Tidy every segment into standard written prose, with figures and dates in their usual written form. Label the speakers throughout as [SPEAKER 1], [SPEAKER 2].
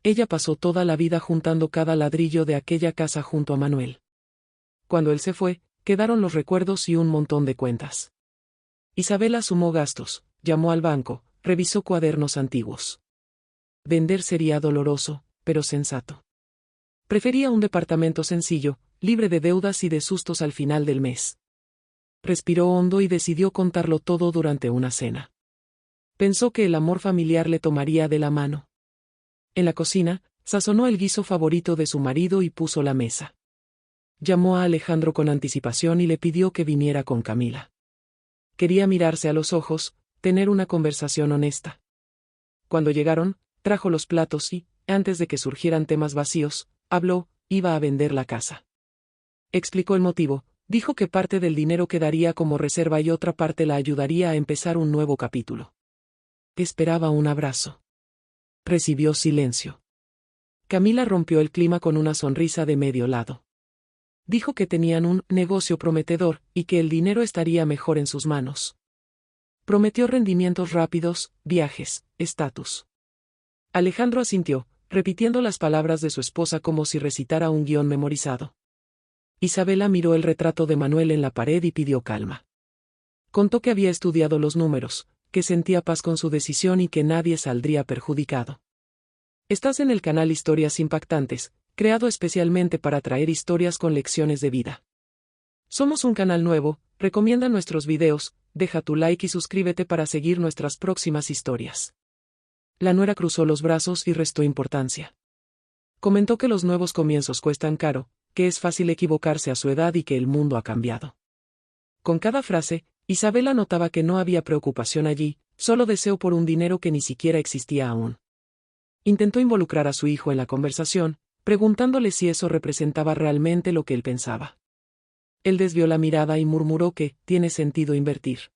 [SPEAKER 1] ella pasó toda la vida juntando cada ladrillo de aquella casa junto a Manuel. Cuando él se fue, quedaron los recuerdos y un montón de cuentas. Isabela sumó gastos, llamó al banco, revisó cuadernos antiguos. Vender sería doloroso, pero sensato. Prefería un departamento sencillo, libre de deudas y de sustos al final del mes. Respiró hondo y decidió contarlo todo durante una cena. Pensó que el amor familiar le tomaría de la mano. En la cocina, sazonó el guiso favorito de su marido y puso la mesa. Llamó a Alejandro con anticipación y le pidió que viniera con Camila. Quería mirarse a los ojos, tener una conversación honesta. Cuando llegaron, trajo los platos y, antes de que surgieran temas vacíos, habló, iba a vender la casa. Explicó el motivo, dijo que parte del dinero quedaría como reserva y otra parte la ayudaría a empezar un nuevo capítulo. Esperaba un abrazo. Recibió silencio. Camila rompió el clima con una sonrisa de medio lado. Dijo que tenían un negocio prometedor y que el dinero estaría mejor en sus manos. Prometió rendimientos rápidos, viajes, estatus. Alejandro asintió, repitiendo las palabras de su esposa como si recitara un guión memorizado. Isabela miró el retrato de Manuel en la pared y pidió calma. Contó que había estudiado los números, que sentía paz con su decisión y que nadie saldría perjudicado. Estás en el canal Historias Impactantes, creado especialmente para traer historias con lecciones de vida. Somos un canal nuevo, recomienda nuestros videos, deja tu like y suscríbete para seguir nuestras próximas historias. La nuera cruzó los brazos y restó importancia. Comentó que los nuevos comienzos cuestan caro, que es fácil equivocarse a su edad y que el mundo ha cambiado. Con cada frase, Isabela notaba que no había preocupación allí, solo deseo por un dinero que ni siquiera existía aún. Intentó involucrar a su hijo en la conversación, preguntándole si eso representaba realmente lo que él pensaba. Él desvió la mirada y murmuró que tiene sentido invertir.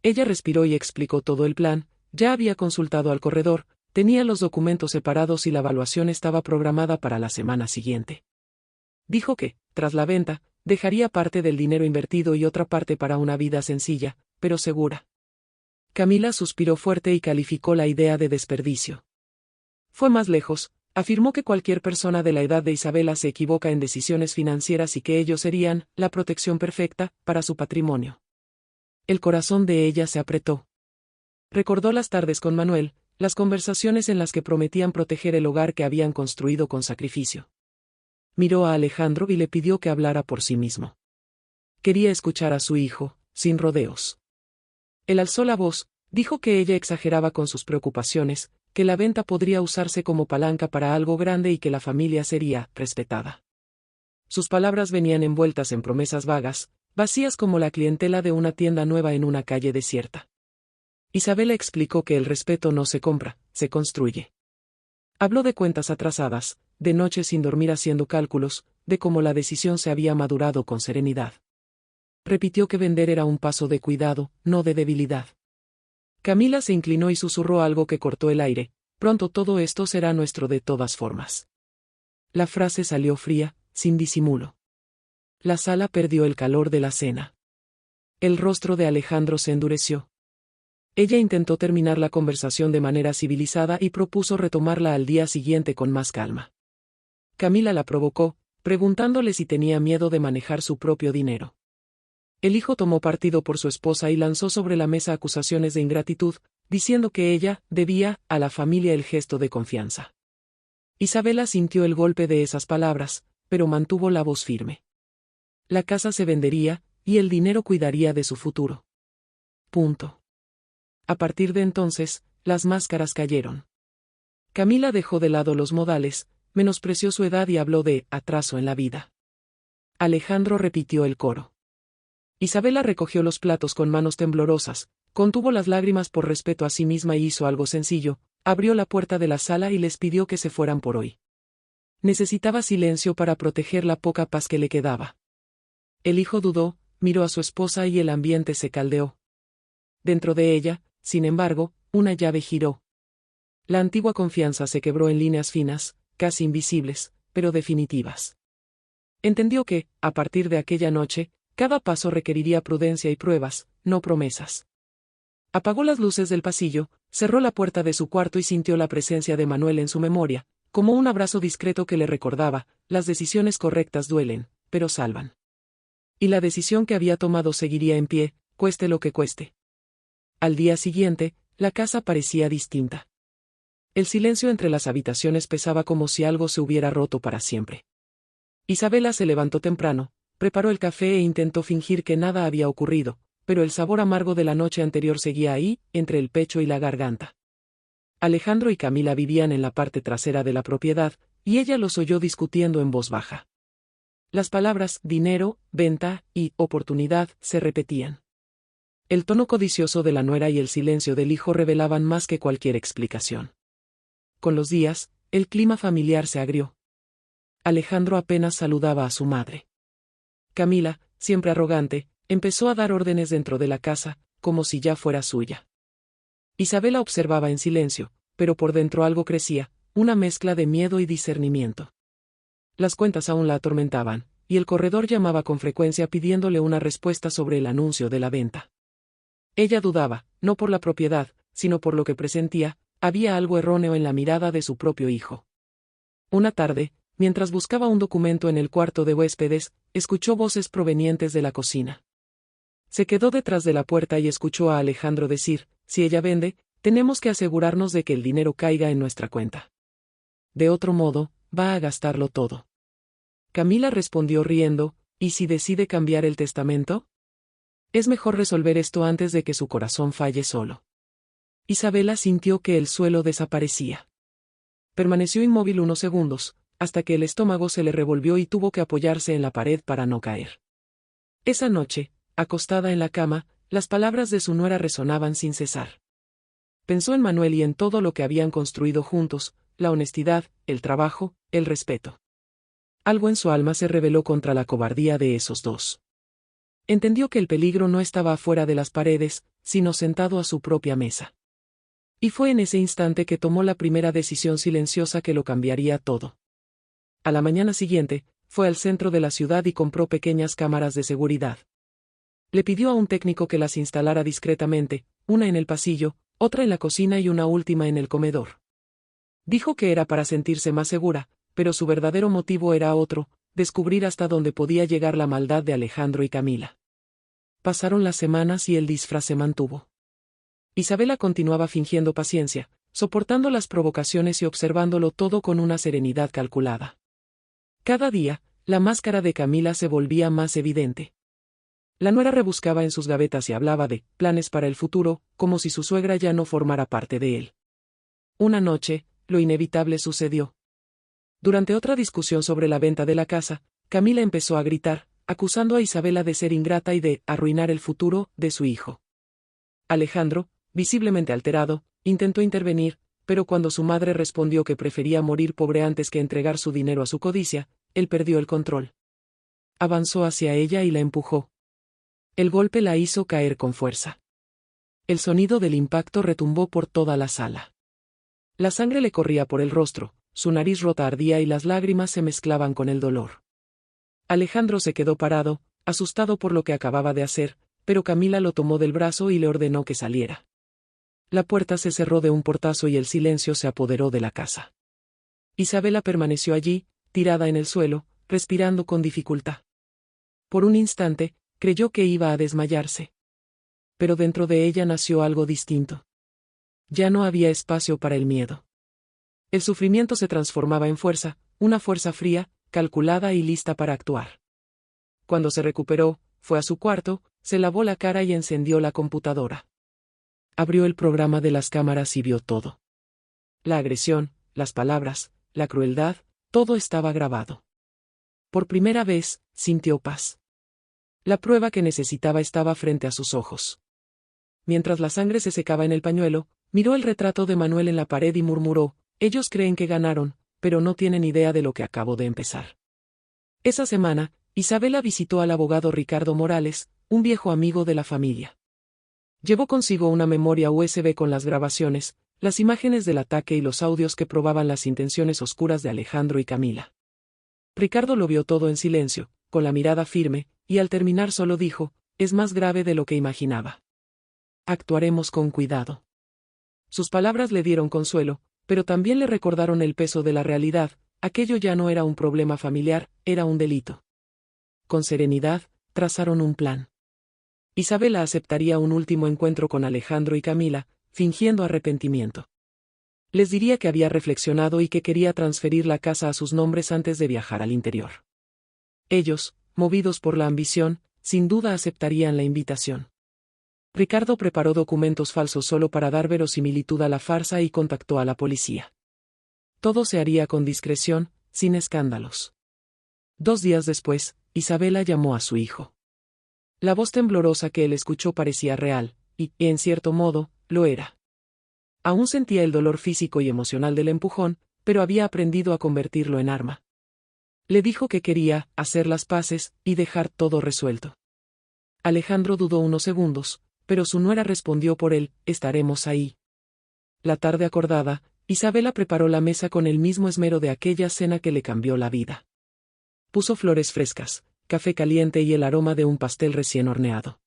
[SPEAKER 1] Ella respiró y explicó todo el plan, ya había consultado al corredor, tenía los documentos separados y la evaluación estaba programada para la semana siguiente. Dijo que, tras la venta, dejaría parte del dinero invertido y otra parte para una vida sencilla, pero segura. Camila suspiró fuerte y calificó la idea de desperdicio. Fue más lejos, afirmó que cualquier persona de la edad de Isabela se equivoca en decisiones financieras y que ellos serían la protección perfecta para su patrimonio. El corazón de ella se apretó. Recordó las tardes con Manuel, las conversaciones en las que prometían proteger el hogar que habían construido con sacrificio. Miró a Alejandro y le pidió que hablara por sí mismo. Quería escuchar a su hijo, sin rodeos. Él alzó la voz, dijo que ella exageraba con sus preocupaciones, que la venta podría usarse como palanca para algo grande y que la familia sería respetada. Sus palabras venían envueltas en promesas vagas, vacías como la clientela de una tienda nueva en una calle desierta. Isabela explicó que el respeto no se compra, se construye. Habló de cuentas atrasadas, de noches sin dormir haciendo cálculos, de cómo la decisión se había madurado con serenidad. Repitió que vender era un paso de cuidado, no de debilidad. Camila se inclinó y susurró algo que cortó el aire: pronto todo esto será nuestro de todas formas. La frase salió fría, sin disimulo. La sala perdió el calor de la cena. El rostro de Alejandro se endureció. Ella intentó terminar la conversación de manera civilizada y propuso retomarla al día siguiente con más calma. Camila la provocó, preguntándole si tenía miedo de manejar su propio dinero. El hijo tomó partido por su esposa y lanzó sobre la mesa acusaciones de ingratitud, diciendo que ella debía a la familia el gesto de confianza. Isabela sintió el golpe de esas palabras, pero mantuvo la voz firme. La casa se vendería, y el dinero cuidaría de su futuro. Punto. A partir de entonces, las máscaras cayeron. Camila dejó de lado los modales, menospreció su edad y habló de atraso en la vida. Alejandro repitió el coro. Isabela recogió los platos con manos temblorosas, contuvo las lágrimas por respeto a sí misma y hizo algo sencillo: abrió la puerta de la sala y les pidió que se fueran por hoy. Necesitaba silencio para proteger la poca paz que le quedaba. El hijo dudó, miró a su esposa y el ambiente se caldeó. Dentro de ella, sin embargo, una llave giró. La antigua confianza se quebró en líneas finas, casi invisibles, pero definitivas. Entendió que, a partir de aquella noche, cada paso requeriría prudencia y pruebas, no promesas. Apagó las luces del pasillo, cerró la puerta de su cuarto y sintió la presencia de Manuel en su memoria, como un abrazo discreto que le recordaba, las decisiones correctas duelen, pero salvan. Y la decisión que había tomado seguiría en pie, cueste lo que cueste. Al día siguiente, la casa parecía distinta. El silencio entre las habitaciones pesaba como si algo se hubiera roto para siempre. Isabela se levantó temprano, preparó el café e intentó fingir que nada había ocurrido, pero el sabor amargo de la noche anterior seguía ahí, entre el pecho y la garganta. Alejandro y Camila vivían en la parte trasera de la propiedad, y ella los oyó discutiendo en voz baja. Las palabras dinero, venta y oportunidad se repetían. El tono codicioso de la nuera y el silencio del hijo revelaban más que cualquier explicación. Con los días, el clima familiar se agrió. Alejandro apenas saludaba a su madre. Camila, siempre arrogante, empezó a dar órdenes dentro de la casa, como si ya fuera suya. Isabela observaba en silencio, pero por dentro algo crecía, una mezcla de miedo y discernimiento. Las cuentas aún la atormentaban, y el corredor llamaba con frecuencia pidiéndole una respuesta sobre el anuncio de la venta. Ella dudaba, no por la propiedad, sino por lo que presentía, había algo erróneo en la mirada de su propio hijo. Una tarde, mientras buscaba un documento en el cuarto de huéspedes, escuchó voces provenientes de la cocina. Se quedó detrás de la puerta y escuchó a Alejandro decir, si ella vende, tenemos que asegurarnos de que el dinero caiga en nuestra cuenta. De otro modo, va a gastarlo todo. Camila respondió riendo, ¿y si decide cambiar el testamento? Es mejor resolver esto antes de que su corazón falle solo. Isabela sintió que el suelo desaparecía. Permaneció inmóvil unos segundos, hasta que el estómago se le revolvió y tuvo que apoyarse en la pared para no caer. Esa noche, acostada en la cama, las palabras de su nuera resonaban sin cesar. Pensó en Manuel y en todo lo que habían construido juntos, la honestidad, el trabajo, el respeto. Algo en su alma se rebeló contra la cobardía de esos dos. Entendió que el peligro no estaba afuera de las paredes, sino sentado a su propia mesa. Y fue en ese instante que tomó la primera decisión silenciosa que lo cambiaría todo. A la mañana siguiente, fue al centro de la ciudad y compró pequeñas cámaras de seguridad. Le pidió a un técnico que las instalara discretamente, una en el pasillo, otra en la cocina y una última en el comedor. Dijo que era para sentirse más segura, pero su verdadero motivo era otro, descubrir hasta dónde podía llegar la maldad de Alejandro y Camila. Pasaron las semanas y el disfraz se mantuvo. Isabela continuaba fingiendo paciencia, soportando las provocaciones y observándolo todo con una serenidad calculada. Cada día, la máscara de Camila se volvía más evidente. La nuera rebuscaba en sus gavetas y hablaba de planes para el futuro, como si su suegra ya no formara parte de él. Una noche, lo inevitable sucedió. Durante otra discusión sobre la venta de la casa, Camila empezó a gritar, acusando a Isabela de ser ingrata y de arruinar el futuro de su hijo. Alejandro, visiblemente alterado, intentó intervenir, pero cuando su madre respondió que prefería morir pobre antes que entregar su dinero a su codicia, él perdió el control. Avanzó hacia ella y la empujó. El golpe la hizo caer con fuerza. El sonido del impacto retumbó por toda la sala. La sangre le corría por el rostro, su nariz rota ardía y las lágrimas se mezclaban con el dolor. Alejandro se quedó parado, asustado por lo que acababa de hacer, pero Camila lo tomó del brazo y le ordenó que saliera. La puerta se cerró de un portazo y el silencio se apoderó de la casa. Isabela permaneció allí, tirada en el suelo, respirando con dificultad. Por un instante, creyó que iba a desmayarse. Pero dentro de ella nació algo distinto. Ya no había espacio para el miedo. El sufrimiento se transformaba en fuerza, una fuerza fría, calculada y lista para actuar. Cuando se recuperó, fue a su cuarto, se lavó la cara y encendió la computadora. Abrió el programa de las cámaras y vio todo. La agresión, las palabras, la crueldad, todo estaba grabado. Por primera vez, sintió paz. La prueba que necesitaba estaba frente a sus ojos. Mientras la sangre se secaba en el pañuelo, miró el retrato de Manuel en la pared y murmuró, ellos creen que ganaron, pero no tienen idea de lo que acabo de empezar. Esa semana, Isabela visitó al abogado Ricardo Morales, un viejo amigo de la familia. Llevó consigo una memoria USB con las grabaciones, las imágenes del ataque y los audios que probaban las intenciones oscuras de Alejandro y Camila. Ricardo lo vio todo en silencio, con la mirada firme, y al terminar solo dijo, es más grave de lo que imaginaba. Actuaremos con cuidado. Sus palabras le dieron consuelo, pero también le recordaron el peso de la realidad. Aquello ya no era un problema familiar, era un delito. Con serenidad, trazaron un plan. Isabela aceptaría un último encuentro con Alejandro y Camila, fingiendo arrepentimiento. Les diría que había reflexionado y que quería transferir la casa a sus nombres antes de viajar al interior. Ellos, movidos por la ambición, sin duda aceptarían la invitación. Ricardo preparó documentos falsos solo para dar verosimilitud a la farsa y contactó a la policía. Todo se haría con discreción, sin escándalos. 2 días después, Isabela llamó a su hijo. La voz temblorosa que él escuchó parecía real, y, en cierto modo, lo era. Aún sentía el dolor físico y emocional del empujón, pero había aprendido a convertirlo en arma. Le dijo que quería hacer las paces y dejar todo resuelto. Alejandro dudó unos segundos, pero su nuera respondió por él: estaremos ahí. La tarde acordada, Isabela preparó la mesa con el mismo esmero de aquella cena que le cambió la vida. Puso flores frescas, café caliente y el aroma de un pastel recién horneado.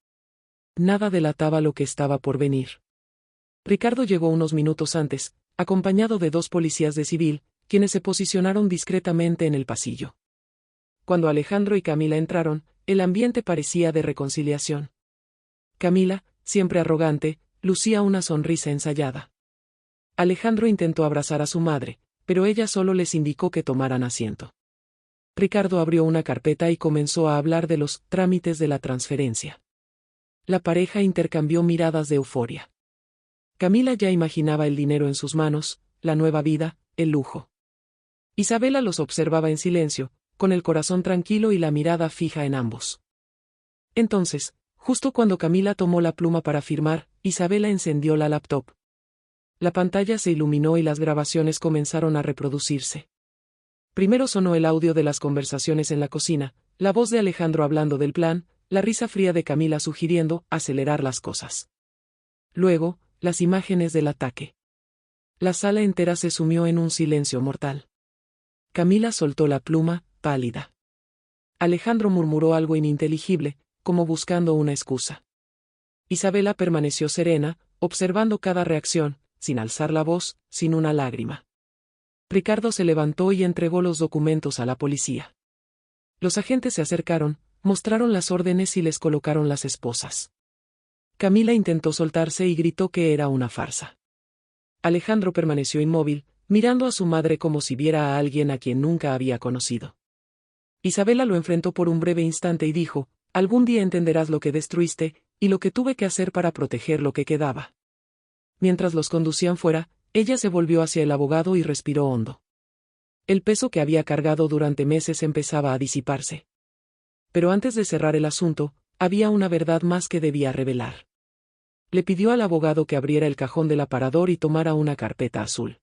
[SPEAKER 1] Nada delataba lo que estaba por venir. Ricardo llegó unos minutos antes, acompañado de 2 policías de civil, quienes se posicionaron discretamente en el pasillo. Cuando Alejandro y Camila entraron, el ambiente parecía de reconciliación. Camila, siempre arrogante, lucía una sonrisa ensayada. Alejandro intentó abrazar a su madre, pero ella solo les indicó que tomaran asiento. Ricardo abrió una carpeta y comenzó a hablar de los trámites de la transferencia. La pareja intercambió miradas de euforia. Camila ya imaginaba el dinero en sus manos, la nueva vida, el lujo. Isabela los observaba en silencio, con el corazón tranquilo y la mirada fija en ambos. Entonces, justo cuando Camila tomó la pluma para firmar, Isabela encendió la laptop. La pantalla se iluminó y las grabaciones comenzaron a reproducirse. Primero sonó el audio de las conversaciones en la cocina, la voz de Alejandro hablando del plan, la risa fría de Camila sugiriendo acelerar las cosas. Luego, las imágenes del ataque. La sala entera se sumió en un silencio mortal. Camila soltó la pluma, pálida. Alejandro murmuró algo ininteligible, como buscando una excusa. Isabela permaneció serena, observando cada reacción, sin alzar la voz, sin una lágrima. Ricardo se levantó y entregó los documentos a la policía. Los agentes se acercaron, mostraron las órdenes y les colocaron las esposas. Camila intentó soltarse y gritó que era una farsa. Alejandro permaneció inmóvil, mirando a su madre como si viera a alguien a quien nunca había conocido. Isabela lo enfrentó por un breve instante y dijo: algún día entenderás lo que destruiste, y lo que tuve que hacer para proteger lo que quedaba. Mientras los conducían fuera, ella se volvió hacia el abogado y respiró hondo. El peso que había cargado durante meses empezaba a disiparse. Pero antes de cerrar el asunto, había una verdad más que debía revelar. Le pidió al abogado que abriera el cajón del aparador y tomara una carpeta azul.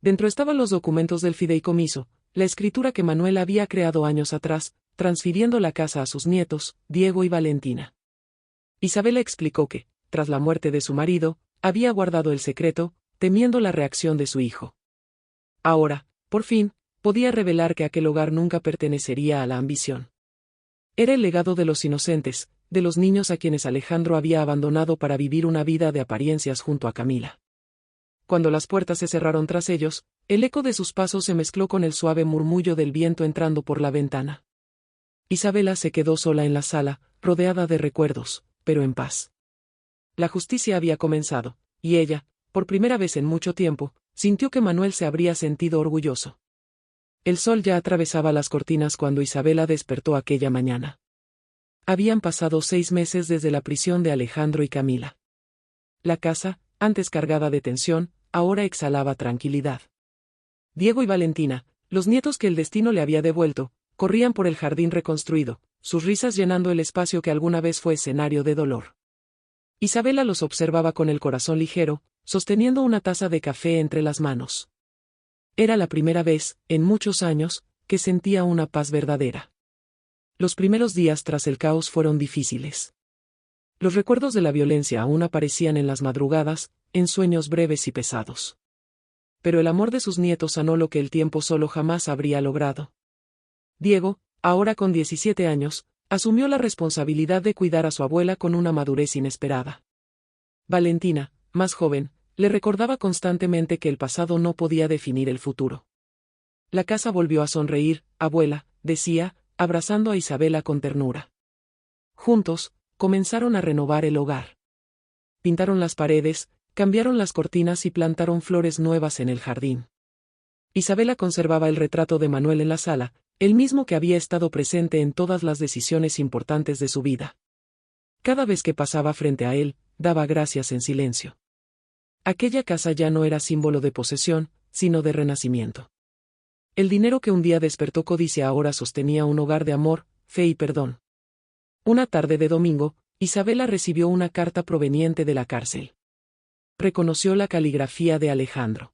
[SPEAKER 1] Dentro estaban los documentos del fideicomiso, la escritura que Manuel había creado años atrás, transfiriendo la casa a sus nietos, Diego y Valentina. Isabela explicó que, tras la muerte de su marido, había guardado el secreto, temiendo la reacción de su hijo. Ahora, por fin, podía revelar que aquel hogar nunca pertenecería a la ambición. Era el legado de los inocentes, de los niños a quienes Alejandro había abandonado para vivir una vida de apariencias junto a Camila. Cuando las puertas se cerraron tras ellos, el eco de sus pasos se mezcló con el suave murmullo del viento entrando por la ventana. Isabela se quedó sola en la sala, rodeada de recuerdos, pero en paz. La justicia había comenzado, y ella, por primera vez en mucho tiempo, sintió que Manuel se habría sentido orgulloso. El sol ya atravesaba las cortinas cuando Isabela despertó aquella mañana. Habían pasado 6 meses desde la prisión de Alejandro y Camila. La casa, antes cargada de tensión, ahora exhalaba tranquilidad. Diego y Valentina, los nietos que el destino le había devuelto, corrían por el jardín reconstruido, sus risas llenando el espacio que alguna vez fue escenario de dolor. Isabela los observaba con el corazón ligero, sosteniendo una taza de café entre las manos. Era la primera vez, en muchos años, que sentía una paz verdadera. Los primeros días tras el caos fueron difíciles. Los recuerdos de la violencia aún aparecían en las madrugadas, en sueños breves y pesados. Pero el amor de sus nietos sanó lo que el tiempo solo jamás habría logrado. Diego, ahora con 17 años, asumió la responsabilidad de cuidar a su abuela con una madurez inesperada. Valentina, más joven, le recordaba constantemente que el pasado no podía definir el futuro. La casa volvió a sonreír, abuela, decía, abrazando a Isabela con ternura. Juntos, comenzaron a renovar el hogar. Pintaron las paredes, cambiaron las cortinas y plantaron flores nuevas en el jardín. Isabela conservaba el retrato de Manuel en la sala, el mismo que había estado presente en todas las decisiones importantes de su vida. Cada vez que pasaba frente a él, daba gracias en silencio. Aquella casa ya no era símbolo de posesión, sino de renacimiento. El dinero que un día despertó codicia ahora sostenía un hogar de amor, fe y perdón. Una tarde de domingo, Isabela recibió una carta proveniente de la cárcel. Reconoció la caligrafía de Alejandro.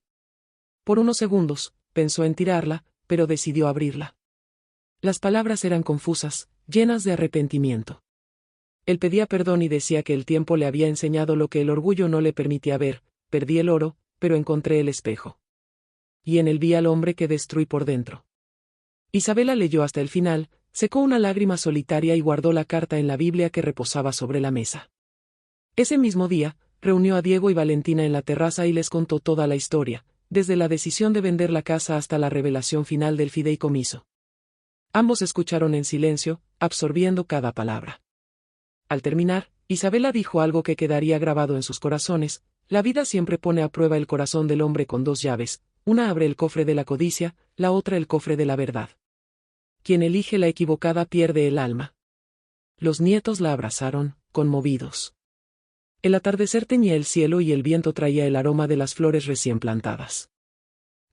[SPEAKER 1] Por unos segundos, pensó en tirarla, pero decidió abrirla. Las palabras eran confusas, llenas de arrepentimiento. Él pedía perdón y decía que el tiempo le había enseñado lo que el orgullo no le permitía ver: perdí el oro, pero encontré el espejo. Y en él vi al hombre que destruí por dentro. Isabela leyó hasta el final, secó una lágrima solitaria y guardó la carta en la Biblia que reposaba sobre la mesa. Ese mismo día, reunió a Diego y Valentina en la terraza y les contó toda la historia, desde la decisión de vender la casa hasta la revelación final del fideicomiso. Ambos escucharon en silencio, absorbiendo cada palabra. Al terminar, Isabela dijo algo que quedaría grabado en sus corazones: la vida siempre pone a prueba el corazón del hombre con dos llaves, una abre el cofre de la codicia, la otra el cofre de la verdad. Quien elige la equivocada pierde el alma. Los nietos la abrazaron, conmovidos. El atardecer teñía el cielo y el viento traía el aroma de las flores recién plantadas.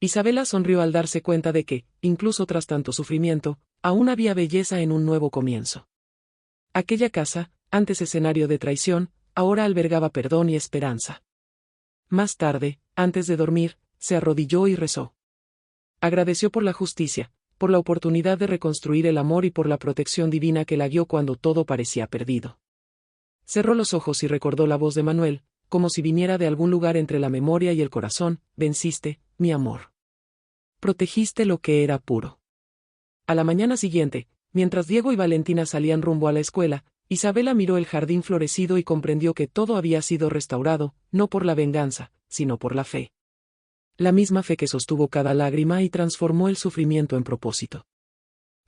[SPEAKER 1] Isabela sonrió al darse cuenta de que, incluso tras tanto sufrimiento, aún había belleza en un nuevo comienzo. Aquella casa, antes escenario de traición, ahora albergaba perdón y esperanza. Más tarde, antes de dormir, se arrodilló y rezó. Agradeció por la justicia, por la oportunidad de reconstruir el amor y por la protección divina que la guió cuando todo parecía perdido. Cerró los ojos y recordó la voz de Manuel, como si viniera de algún lugar entre la memoria y el corazón: venciste, mi amor. Protegiste lo que era puro. A la mañana siguiente, mientras Diego y Valentina salían rumbo a la escuela, Isabela miró el jardín florecido y comprendió que todo había sido restaurado, no por la venganza, sino por la fe. La misma fe que sostuvo cada lágrima y transformó el sufrimiento en propósito.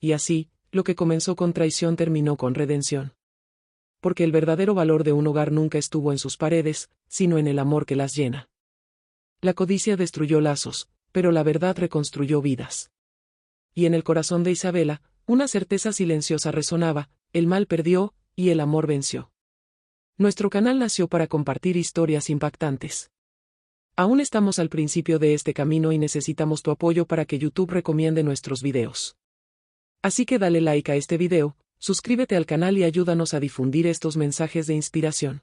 [SPEAKER 1] Y así, lo que comenzó con traición terminó con redención. Porque el verdadero valor de un hogar nunca estuvo en sus paredes, sino en el amor que las llena. La codicia destruyó lazos, pero la verdad reconstruyó vidas. Y en el corazón de Isabela, una certeza silenciosa resonaba: el mal perdió, y el amor venció. Nuestro canal nació para compartir historias impactantes. Aún estamos al principio de este camino y necesitamos tu apoyo para que YouTube recomiende nuestros videos. Así que dale like a este video, suscríbete al canal y ayúdanos a difundir estos mensajes de inspiración.